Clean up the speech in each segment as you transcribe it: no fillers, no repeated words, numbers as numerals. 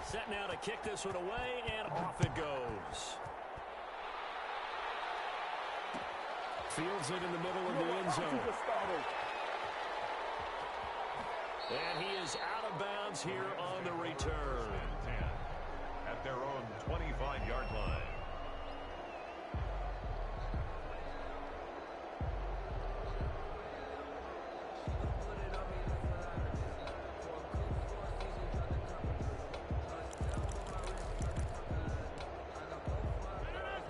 Set now to kick this one away, and off it goes. Fields it in the middle of the end zone. And he is out of bounds here on the return. 10 at their own 25-yard line.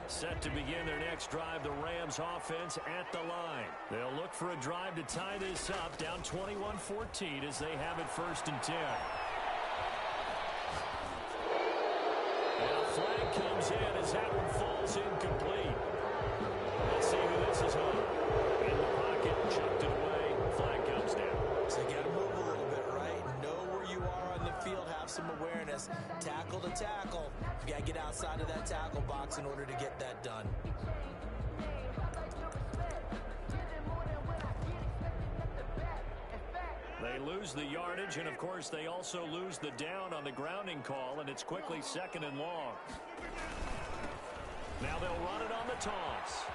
Set to begin their next drive, the Rams offense at the line. They'll look for a drive to tie this up, down 21-14 as they have it 1st and 10. And a flag comes in as that one falls incomplete. Let's see who this is on. In the pocket, chucked it away, flag comes down. So you got to move a little bit, right? Know where you are on the field, have some awareness. Tackle to tackle. You got to get outside of that tackle box in order to get that done. They lose the yardage, and of course they also lose the down on the grounding call, and it's quickly 2nd and long. Now they'll run it on the toss.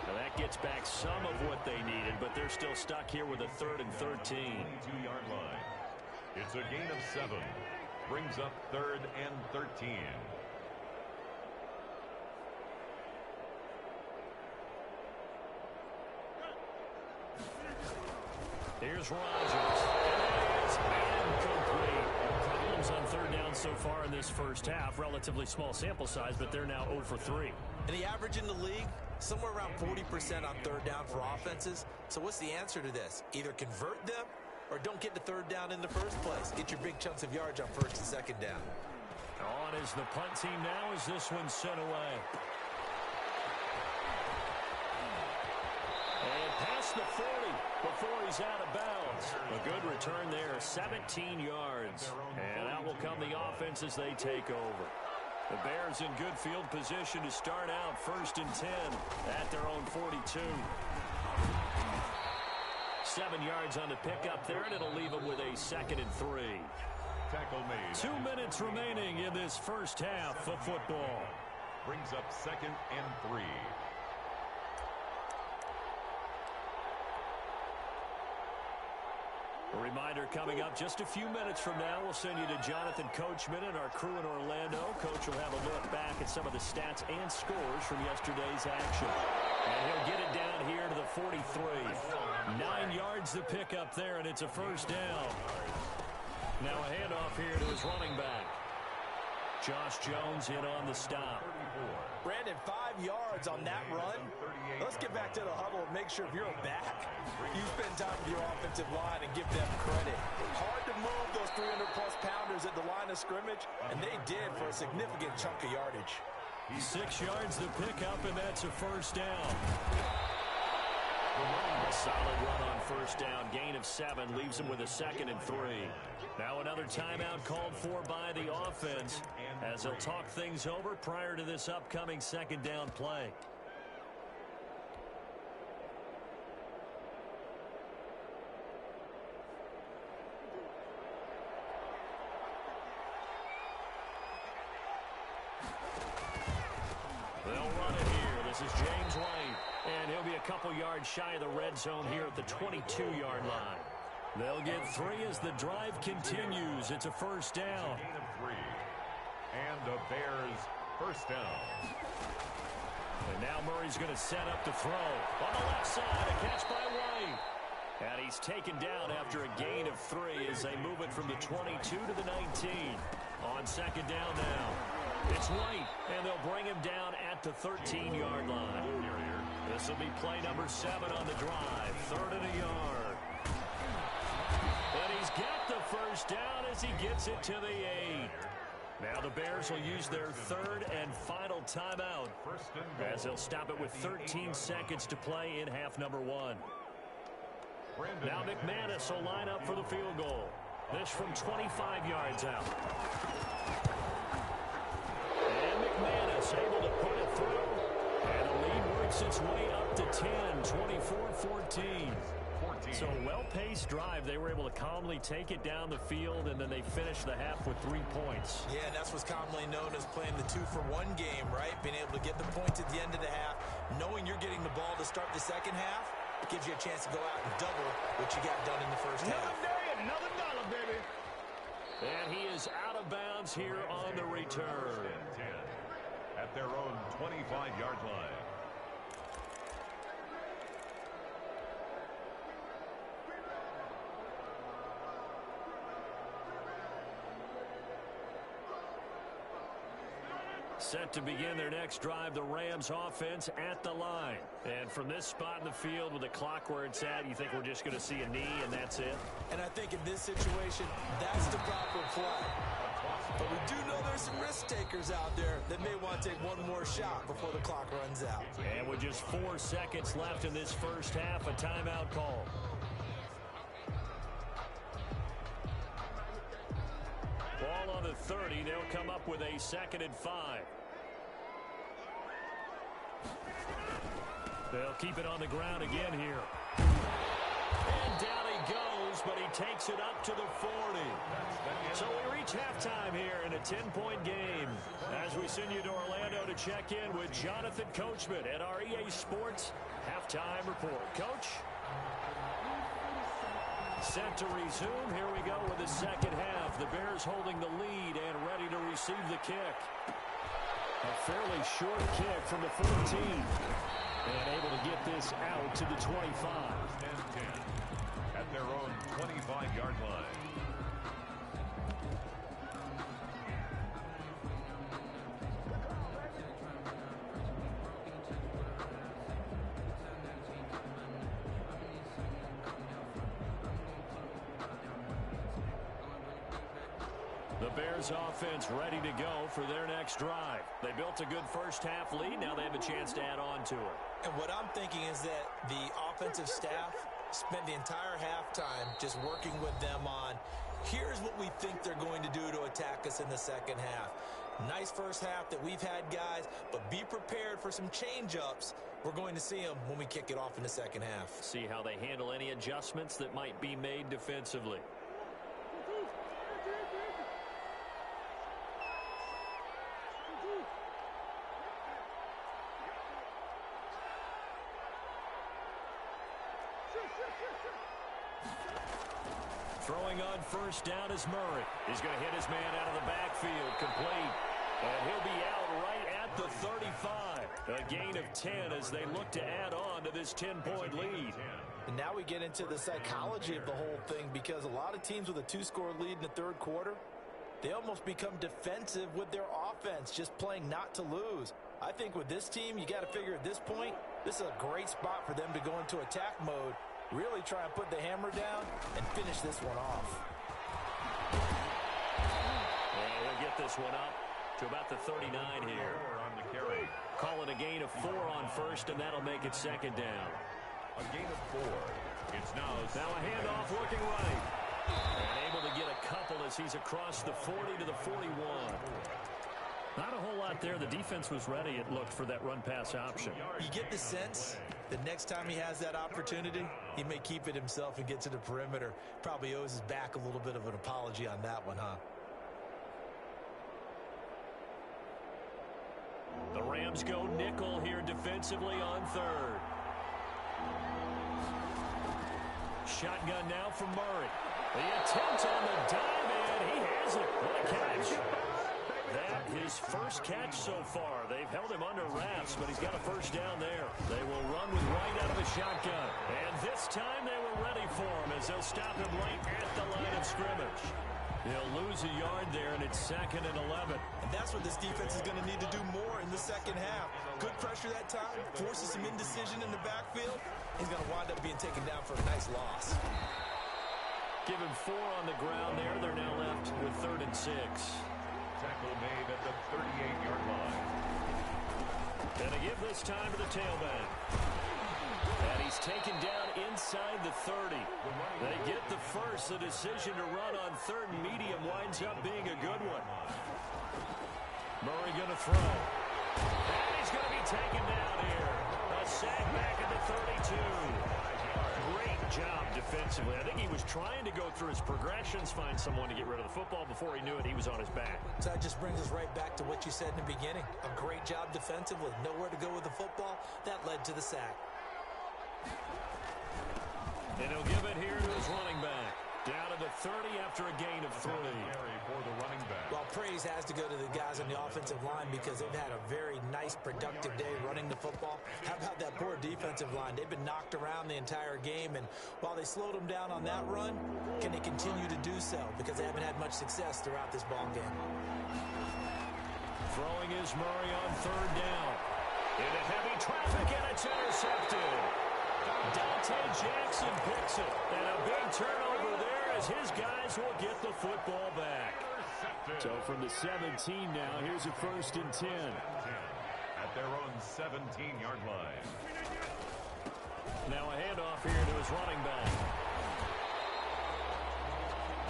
Now that gets back some of what they needed, but they're still stuck here with a 3rd and 13. 22-yard line. It's a gain of 7. Brings up 3rd and 13. Here's Rodgers. And that is incomplete. Problems on 3rd down so far in this first half. Relatively small sample size, but they're now 0 for 3. And the average in the league, somewhere around 40% on 3rd down for offenses. So what's the answer to this? Either convert them or don't get the 3rd down in the first place. Get your big chunks of yards on 1st and 2nd down. On is the punt team now as this one's sent away. And past the 40 before he's out of bounds. A good return there, 17 yards. And out will come the offense as they take over. The Bears in good field position to start out 1st and 10 at their own 42. 7 yards on the pickup there, and it'll leave them with a 2nd and 3. Tackle made. 2 minutes remaining in this first half of football. Brings up 2nd and 3. A reminder coming up just a few minutes from now. We'll send you to Jonathan Coachman and our crew in Orlando. Coach will have a look back at some of the stats and scores from yesterday's action. And he'll get it down here to the 43. 9 yards to pick up there, and it's a 1st down. Now a handoff here to his running back. Josh Jones in on the stop. Brandon, 5 yards on that run. Let's get back to the huddle and make sure if you're a back, you spend time with your offensive line and give them credit. Hard to move those 300-plus pounders at the line of scrimmage, and they did for a significant chunk of yardage. 6 yards to pick up, and that's a 1st down. A solid run on 1st down. Gain of 7 leaves him with a 2nd and 3. Now another timeout called for by the offense as they'll talk things over prior to this upcoming 2nd down play. They'll run it here. This is James White. And he'll be a couple yards shy of the red zone here at the 22-yard line. They'll get 3 as the drive continues. It's a 1st down. Gain of 3. And the Bears 1st down. And now Murray's going to set up to throw. On the left side, a catch by White. And he's taken down after a gain of 3 as they move it from the 22 to the 19. On 2nd down now. It's White, and they'll bring him down at the 13-yard line. This will be play number 7 on the drive. 3rd and a yard. And he's got the 1st down as he gets it to the 8. Now the Bears will use their 3rd and final timeout as they'll stop it with 13 seconds to play in half number 1. Now McManus will line up for the field goal. This from 25 yards out. And McManus able to put it through. And the lead works its way up to 10, 24-14. So a well-paced drive. They were able to calmly take it down the field, and then they finished the half with 3 points. Yeah, and that's what's commonly known as playing the 2-for-1 game, right? Being able to get the points at the end of the half, knowing you're getting the ball to start the second half, gives you a chance to go out and double what you got done in the first half. Another day, another dollar, baby. And he is out of bounds here on the return. 10 at their own 25-yard line. Set to begin their next drive, the Rams offense at the line. And from this spot in the field with the clock where it's at, you think we're just going to see a knee and that's it? And I think in this situation, that's the proper play. But we do know there's some risk takers out there that may want to take one more shot before the clock runs out. And with just 4 seconds left in this first half, a timeout call. Ball on the 30. They'll come up with a 2nd and 5. They'll keep it on the ground again here. And down he goes, but he takes it up to the 40. So we reach halftime here in a 10-point game as we send you to Orlando to check in with Jonathan Coachman at our EA Sports Halftime Report. Coach? Set to resume. Here we go with the second half. The Bears holding the lead and ready to receive the kick. A fairly short kick from the 14. And able to get this out to the 25. 10-10 at their own 25-yard line. The Bears offense ready to go for their next drive. They built a good first half lead. Now they have a chance to add on to it. And what I'm thinking is that the offensive staff spent the entire halftime just working with them on, here's what we think they're going to do to attack us in the second half. Nice first half that we've had, guys, but be prepared for some change-ups. We're going to see them when we kick it off in the second half. See how they handle any adjustments that might be made defensively. Throwing on first down is Murray. He's going to hit his man out of the backfield, complete. And he'll be out right at the 35. A gain of 10 as they look to add on to this 10-point lead. And now we get into the psychology of the whole thing, because a lot of teams with a 2-score lead in the third quarter, they almost become defensive with their offense, just playing not to lose. I think with this team, you got to figure at this point, this is a great spot for them to go into attack mode, really try and put the hammer down and finish this one off. And he'll get this one up to about the 39 here. On the carry. Call it a gain of 4 on first, and that'll make it second down. A gain of 4. It's now a handoff looking right. And able to get a couple as he's across the 40 to the 41. Not a whole lot there. The defense was ready, it looked, for that run-pass option. You get the sense that next time he has that opportunity, he may keep it himself and get to the perimeter. Probably owes his back a little bit of an apology on that one, huh? The Rams go nickel here defensively on third. Shotgun now from Murray. The attempt on the dive, and he has it. What a catch. That his first catch so far. They've held him under wraps, but he's got a first down there. They will run with Wright out of a shotgun. And this time they were ready for him as they'll stop him right at the line of scrimmage. He'll lose a yard there, and it's 2nd and 11. And that's what this defense is going to need to do more in the second half. Good pressure that time, forces some indecision in the backfield. He's going to wind up being taken down for a nice loss. Give him 4 on the ground there. They're now left with 3rd and 6. tackle made at the 38-yard line. And a give this time to the tailback. And he's taken down inside the 30. They get the first. The decision to run on 3rd and medium winds up being a good one. Murray going to throw. And he's going to be taken down here. A sack back at the 32. great job defensively. I think he was trying to go through his progressions, find someone to get rid of the football. Before he knew it, he was on his back. So that just brings us right back to what you said in the beginning. A great job defensively. Nowhere to go with the football. That led to the sack. And he'll give it here to his running back. Down to the 30 after a gain of 3. For the running back. Well, praise has to go to the guys on the offensive line because they've had a very nice, productive day running the football. How about that poor defensive line? They've been knocked around the entire game, and while they slowed them down on that run, can they continue to do so? Because they haven't had much success throughout this ball game. Throwing is Murray on 3rd down. Into heavy traffic, and it's intercepted. Dante Jackson picks it. And a big turnover there as his guys will get the football back. So from the 17 now, here's a 1st and 10. At their own 17-yard line. Now a handoff here to his running back.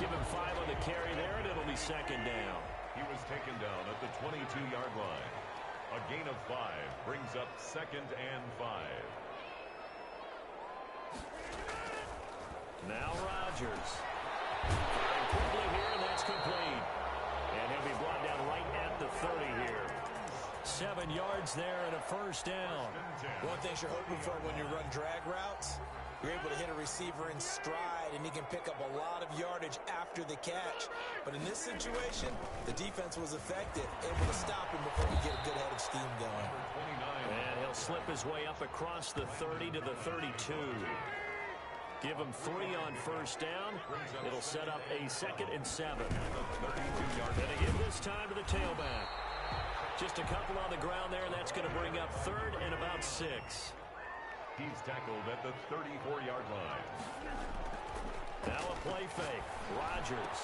Give him 5 on the carry there, and it'll be 2nd down. He was taken down at the 22-yard line. A gain of 5 brings up 2nd and 5. Now Rodgers. Firing quickly here, and that's complete. And he'll be brought down right at the 30 here. 7 yards there and a 1st down. One thing you're hoping for when you run drag routes, you're able to hit a receiver in stride, and he can pick up a lot of yardage after the catch. But in this situation, the defense was effective, able to stop him before he get a good head of steam going. And he'll slip his way up across the 30 to the 32. Give him 3 on 1st down. It'll set up a 2nd and 7. And again this time to the tailback. Just a couple on the ground there, and that's going to bring up 3rd and about 6. He's tackled at the 34-yard line. Now a play fake. Rodgers.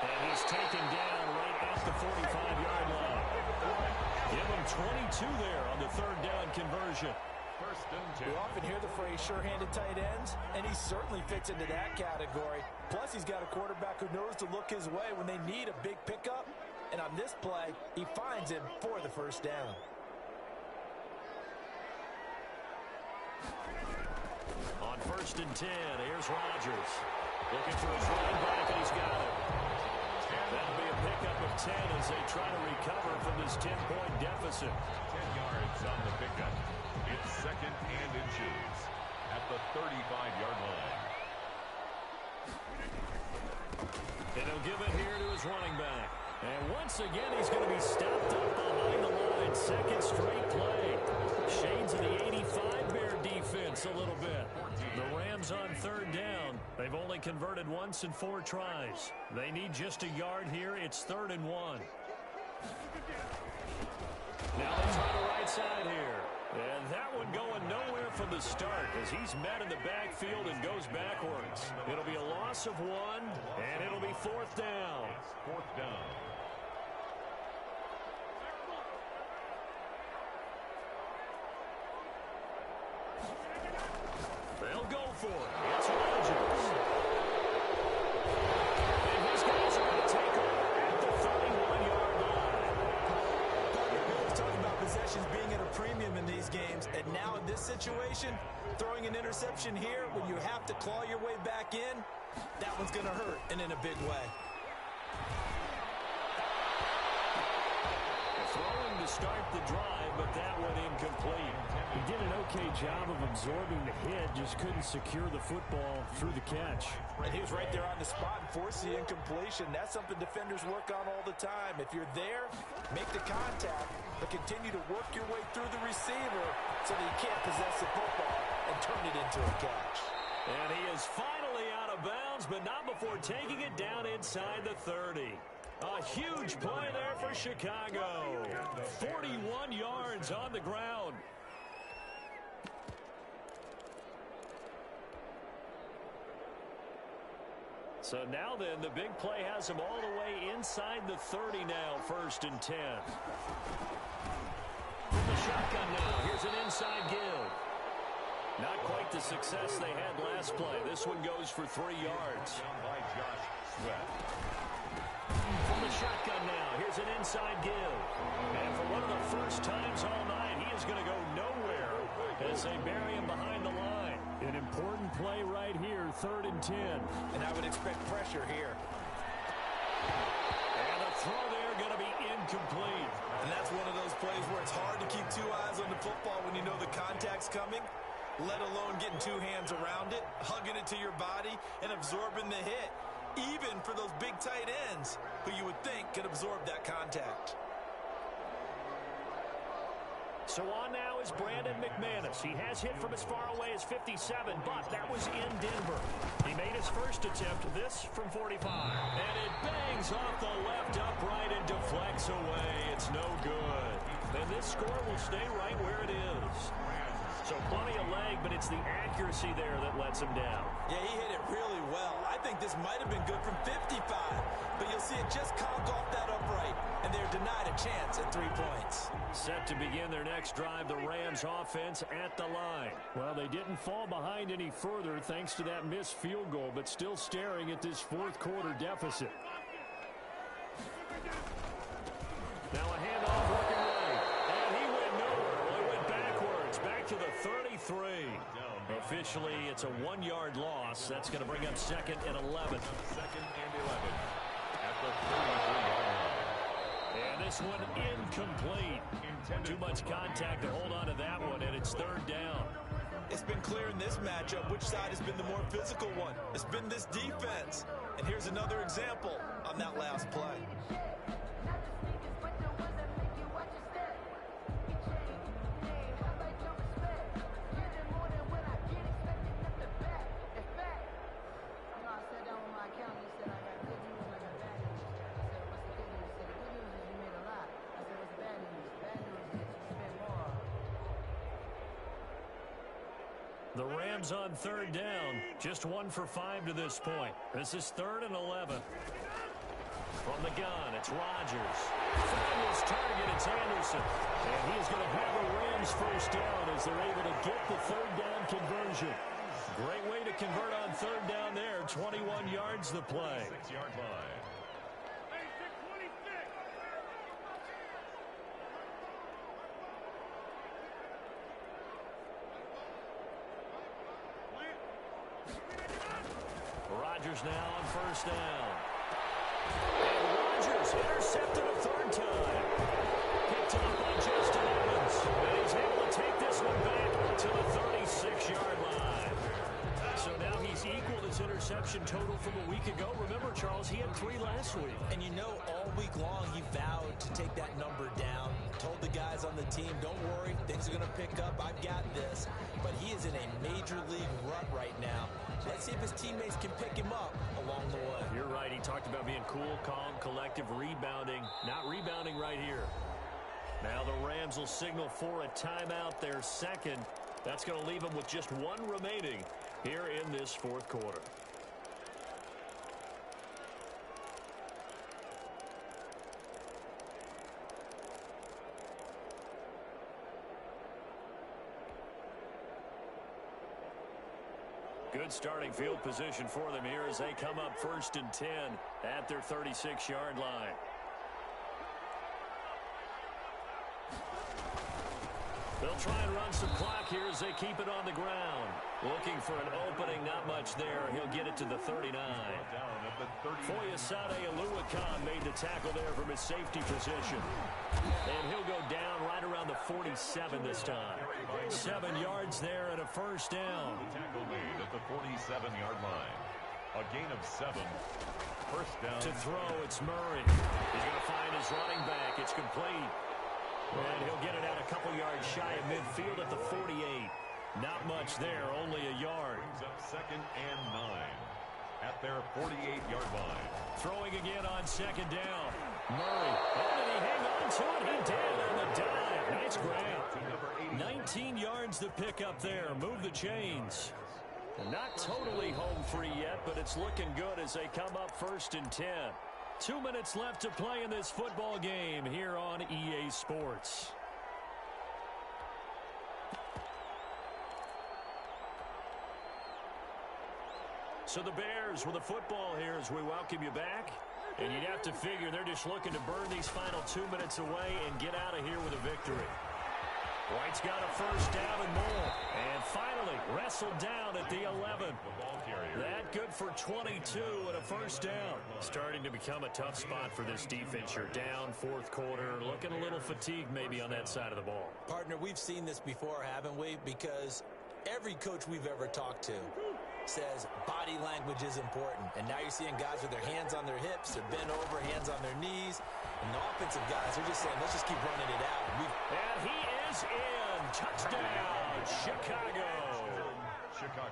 And he's taken down right at the 45-yard line. Give him 22 there on the 3rd down conversion. 1st and 10. We often hear the phrase sure-handed tight ends, and he certainly fits into that category. Plus, he's got a quarterback who knows to look his way when they need a big pickup. And on this play, he finds him for the 1st down. On 1st and 10, here's Rodgers. Looking for his running back, and he's got it. That'll be a pickup of 10 as they try to recover from this 10-point deficit. 10 yards on the pickup. It's 2nd and inches at the 35-yard line. And he'll give it here to his running back. And once again, he's going to be stopped up behind the line. 2nd straight play. Shades of the 85 Bear defense a little bit. The Rams on 3rd down. They've only converted once in 4 tries. They need just a yard here. It's 3rd and 1. Now they try the right side here. And that one going nowhere from the start as he's met in the backfield and goes backwards. It'll be a loss of 1, and it'll be 4th down. 4th down. They'll go for it. It's Rodgers. And his guys are going to take over at the 31-yard line. We always talk about possessions being at a premium in these games, and now in this situation, throwing an interception here when you have to claw your way back in, that one's going to hurt, and in a big way. Throwing to start the drive, but that one incomplete. He did an okay job of absorbing the hit, just couldn't secure the football through the catch. And he was right there on the spot and forced the incompletion. That's something defenders work on all the time. If you're there, make the contact, but continue to work your way through the receiver so that you can't possess the football and turn it into a catch. And he is finally out of bounds, but not before taking it down inside the 30. A huge play there for Chicago. 41 yards on the ground. So now then, the big play has him all the way inside the 30 now, 1st and 10. From the shotgun now, here's an inside give. Not quite the success they had last play. This one goes for 3 yards. By Josh Sweat. From the shotgun now, here's an inside give. And for one of the first times all night, he is going to go nowhere as they bury him behind the line. An important play right here, 3rd and 10. And I would expect pressure here. And the throw there going to be incomplete. And that's one of those plays where it's hard to keep 2 eyes on the football when you know the contact's coming, let alone getting 2 hands around it, hugging it to your body, and absorbing the hit, even for those big tight ends who you would think could absorb that contact. So on now is Brandon McManus. He has hit from as far away as 57, but that was in Denver. He made his first attempt, this from 45. And it bangs off the left upright and deflects away. It's no good. And this score will stay right where it is. So plenty of leg, but it's the accuracy there that lets him down. Yeah, he hit it really well. I think this might have been good from 55, but you'll see it just conked off that upright, and they're denied a chance at 3 points. Set to begin their next drive, the Rams offense at the line. Well, they didn't fall behind any further thanks to that missed field goal, but still staring at this 4th quarter deficit. Now a handoff working right, and he went nowhere. Well, he went backwards, back to the 33. Officially, it's a 1-yard loss. That's going to bring up 2nd and 11. 2nd and 11 at the 33-yard line. And this one incomplete. Too much contact to hold on to that one, and it's 3rd down. It's been clear in this matchup which side has been the more physical one. It's been this defense. And here's another example on that last play. The Rams on 3rd down, just 1 for 5 to this point. This is 3rd and 11. From the gun, it's Rodgers. Find his target, it's Anderson. And he is going to have the Rams first down as they're able to get the 3rd down conversion. Great way to convert on 3rd down there. 21 yards the play. 6-yard line. Rodgers now on 1st down. And Rodgers intercepted a 3rd time. Picked up by Justin Evans. And he's able to take this one back to the 36-yard line. So now he's equaled his interception total from a week ago. Remember, Charles, he had 3 last week. And you know, all week long he vowed to take that number down. Told the guys on the team, don't worry, things are going to pick up. I've got this. But he is in a major league rut right now. Let's see if his teammates can pick him up along the way. You're right. He talked about being cool, calm, collective, rebounding. Not rebounding right here. Now the Rams will signal for a timeout, their 2nd. That's going to leave them with just 1 remaining here in this 4th quarter. Good starting field position for them here as they come up 1st and 10 at their 36-yard line. They'll try and run some clock here as they keep it on the ground. Looking for an opening, not much there. He'll get it to the 39. Foyesade Oluwakan made the tackle there from his safety position. And he'll go down right around the 47 this time. 7 yards there and a 1st down. Tackle made at the 47-yard line. A gain of 7. 1st down. To throw, it's Murray. He's going to find his running back. It's complete. And he'll get it out a couple yards shy of midfield at the 48. Not much there, only a yard. Brings up 2nd and 9 at their 48-yard line. Throwing again on 2nd down. Murray. Oh, did he hang on to it? He did on the dive. Nice grab. 19 yards to pick up there. Move the chains. Not totally home free yet, but it's looking good as they come up 1st and 10. 2 minutes left to play in this football game here on EA Sports. So the Bears with the football here as we welcome you back. And you'd have to figure they're just looking to burn these final 2 minutes away and get out of here with a victory. White's got a first down and more. And finally, wrestled down at the 11. That good for 22 and a first down. Starting to become a tough spot for this defense. You're down fourth quarter, looking a little fatigued maybe on that side of the ball. Partner, we've seen this before, haven't we? Because every coach we've ever talked to says body language is important. And now you're seeing guys with their hands on their hips, they're bent over, hands on their knees. And the offensive guys are just saying, let's just keep running it out. And he is in. Touchdown, Chicago.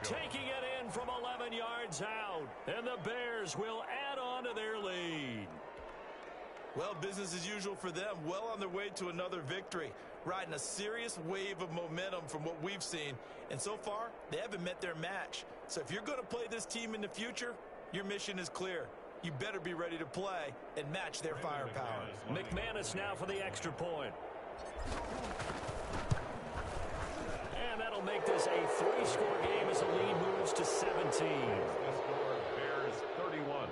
Taking it in from 11 yards out. And the Bears will add on to their lead. Well, business as usual for them. Well on their way to another victory. Riding a serious wave of momentum from what we've seen. And so far, they haven't met their match. So if you're going to play this team in the future, your mission is clear. You better be ready to play and match their firepower. McManus now for the extra point. And that'll make this a 3-score game as the lead moves to 17. The score, Bears 31,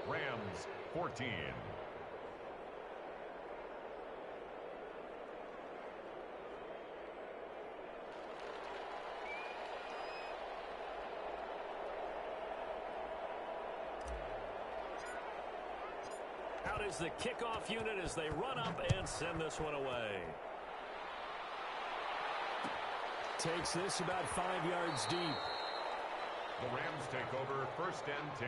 Rams 14. Out is the kickoff unit as they run up and send this one away. Takes this about 5 yards deep. The Rams take over first and 10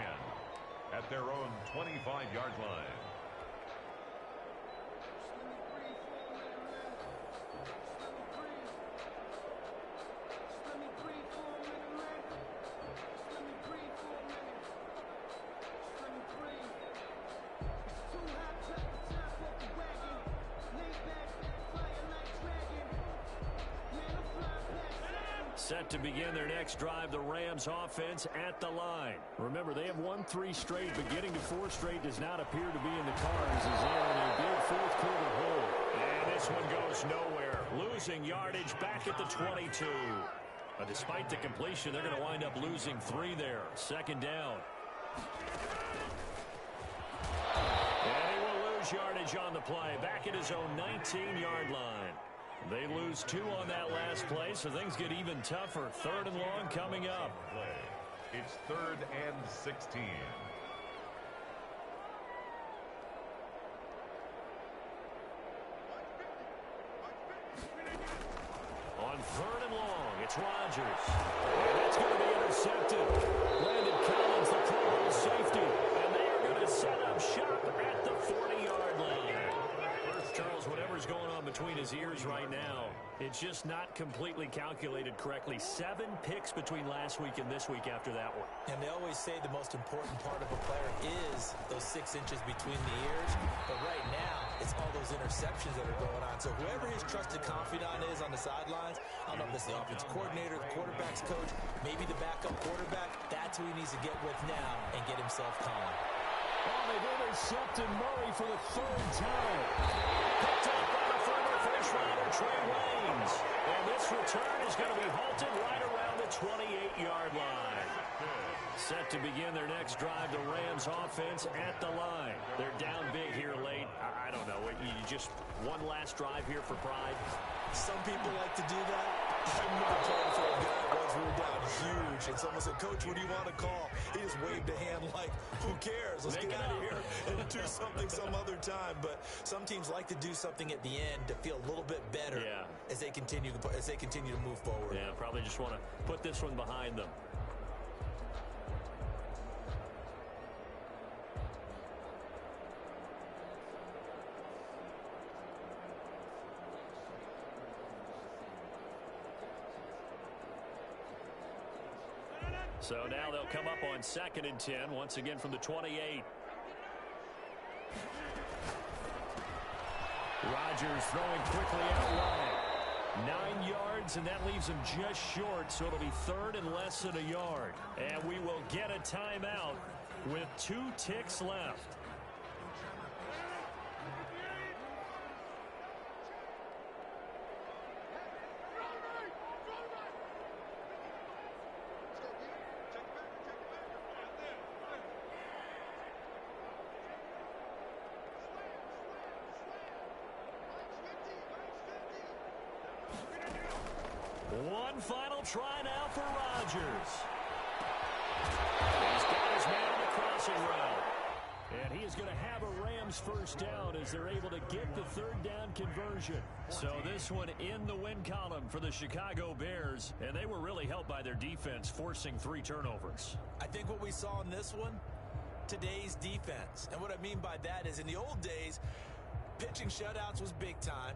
at their own 25-yard line. Set to begin their next drive, the Rams offense at the line. Remember, they have won 3 straight, but getting to 4 straight does not appear to be in the cards as they're in a big fourth quarter hole. And this one goes nowhere. Losing yardage back at the 22. Despite the completion, they're going to wind up losing 3 there. Second down. And he will lose yardage on the play. Back at his own 19-yard line. They lose 2 on that last play, so things get even tougher. Third and long coming up. It's 3rd and 16. On 3rd and long, it's Rodgers. And that's going to be intercepted. Landon Collins, the Pro Bowl safety. And they are going to set up shop at the 40-yard line. Charles, whatever's going on between his ears right now, it's just not completely calculated correctly. 7 picks between last week and this week after that one. And they always say the most important part of a player is those 6 inches between the ears. But right now, it's all those interceptions that are going on. So whoever his trusted confidant is on the sidelines, I don't know if it's the offense coordinator, the quarterback's coach, maybe the backup quarterback, that's who he needs to get with now and get himself calm. Oh, they've intercepted Murray for the 3rd time. Picked up by the former first-rounder Trey Waynes. And this return is going to be halted right around the 28-yard line. Set to begin their next drive, the Rams offense at the line. They're down big here late. I don't know. You just one last drive here for pride. Some people like to do that. I remember playing for a guy once we were down huge, and someone said, "Coach, what do you want to call?" He just waved a hand like, "Who cares? Let's get out of here and do something some other time." But some teams like to do something at the end to feel a little bit better as they continue to move forward. Yeah, probably just want to put this one behind them. So now they'll come up on 2nd and 10, once again from the 28. Rodgers throwing quickly out wide. 9 yards, and that leaves him just short, so it'll be 3rd and less than a yard. And we will get a timeout with 2 ticks left. One final try now for Rodgers. He's got his man on the crossing route. And he is going to have a Rams first down as they're able to get the third down conversion. So this one in the win column for the Chicago Bears. And they were really helped by their defense, forcing 3 turnovers. I think what we saw in this one, today's defense. And what I mean by that is in the old days, pitching shutouts was big time.